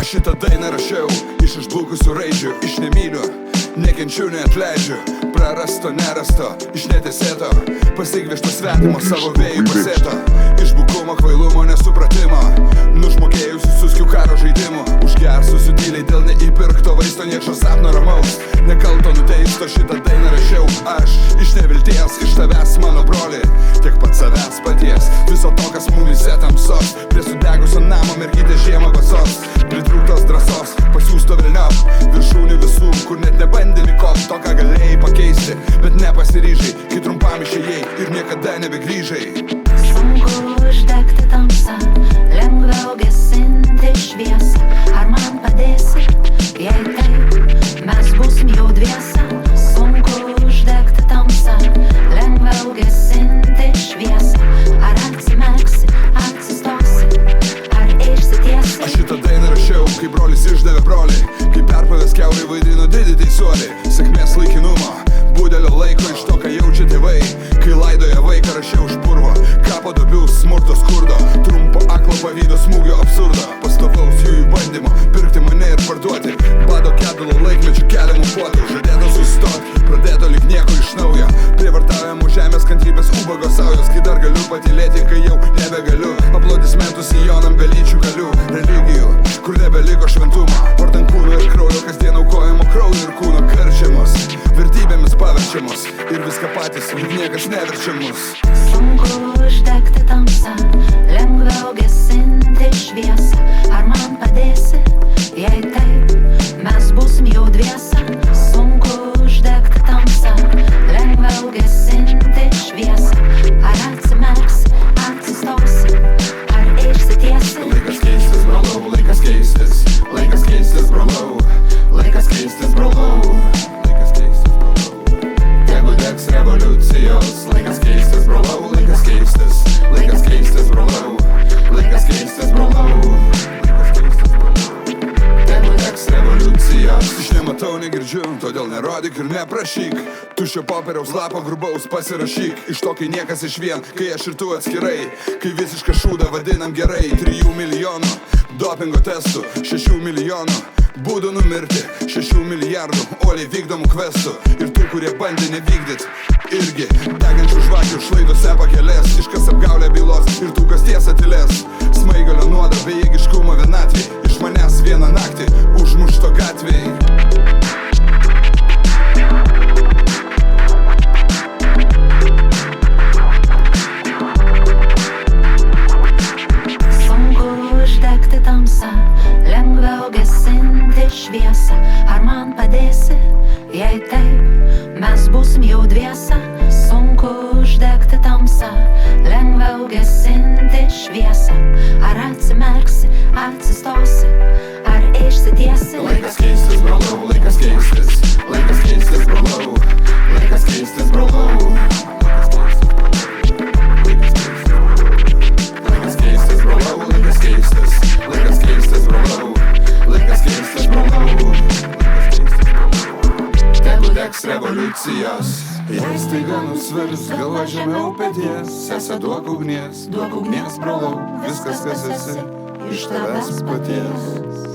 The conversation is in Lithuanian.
Aš šitą dainą rašiau iš išblukusių raidžių, iš nemyliu, nekenčiu, neatleidžiu, prarasto, nerasto, iš netesėto, pasigvišto svetimo savo vėjų pasėto, iš bukumo, kvailumo, nesupratimo, nužmokėjusių suskių karo žaidimų, užgersusių tyliai dėl neįpirkto vaisto, niekšo sapno ramaus, nekalto nuteisto. Šitą dainą rašiau aš iš nevilties, iš tavęs mano broli, tiek pat savęs paties, viso to, kas mumise tamsos, prie sudegusio namo mergytė žiemą basos, pritrūktos drąsos, pasiūsto velniop, viršūnių visų, kur net nebandėmi kop to, ką galėjai pakeisti, bet nepasiryžai, kai trumpam išėjai ir niekada nebegrįžai. Sunku uždegti tamsą, lengviau gesinti šviesą. Ar man padėsi, jei taip, mes būsim jau dviese. Sunku uždegti tamsą, lengviau gesinti šviesą. Ar atsimerksi, atsistosi, ar išsitiesi? Aš šitą dainą rašiau, kai brolis išdavė brolį, kai perpavęs kiaurai vaidino didį teisuolį. Sėkmės laikinumo, budelio laiko iš to, ką jaučia tėvai, kai laidoja vaiką rašiau iš purvo, kapo duobių, smurto, skurdo, trumpo aklo pavydo, smūgio, absurdo, pastovaus jų bandymo pirkti mane ir parduoti, bado kedulo laikmečių keliamų puotų, žadėta sustoti, pradėto lyg nieko iš naujo, prievartaujamų žemės kantrybės ubago saujos, kai dar galiu patylėti, kai jau nebegaliu, aplodismentų sijonam belyčių kalių, religijų, kur nebeliko šventumo, vardan kūno ir kraujo, kasdien aukojamo kraujo ir kūno karčiamos, vertybėmis paverčiamos ir viską patys, juk niekas neverčia mus. Sunku uždegti tamsą, lengviau gesinti šviesą. Ar man padėsi, jei taip, mes būsim jau dviese. Sunku uždegti tamsą, lengviau gesinti šviesą. Ar atsimerksi, atsistosi, ar išsitiesi? Laikas keistis, brolau, laikas keistis, laikas keistis, brolau, laikas keistis, brolau, laikas keistis, brolau. Tegu degs revoliucijos, laikas keistis, brolau, laikas keistis, laikas keistis, brolau, laikas keistis, brolau, laikas keistis, brolau. Tegu degs revoliucijos. Aš nematau, negirdžiu, todėl nerodyk ir neprašyk. Tuščio popieriaus lapo grubaus pasirašyk. Iš to, kai niekas išvien, kai aš ir tu atskirai, kai visišką šūdą vadinam gerai. 3 milijonų dopingo testų, 6 milijonų būdų numirti, 6 milijardų uoliai vykdomų kvestų. Ir tų, kurie bandė nevykdyt, irgi degančių žvakių šlaidose pakelės, iškas apgaulė bylos ir tų, kas tiesa tylės. Smaigalio nuodą, bejėgiškumo vienatvėj, iš manęs vieną naktį užmušto gatvėj. Lengviau gesinti šviesą. Ar man padėsi, jei taip, mes būsim jau dviese. Sunku uždegti tamsą, lengviau gesinti šviesą. Ar atsimerksi, atsistosi, ar išsitiesi? Laikas keistis, brolau, laikas keistis, laikas keistis, brolau, laikas keistis, brolau, laikas keistis, brolau, laikas keistis, laikas keistis, brolau, laikas keistis, brolau, tegu degs revoliucijos. Jei staiga nusvirs galva žemiau peties, sese duok ugnies, brolau, viskas, kas esi, iš tavęs paties.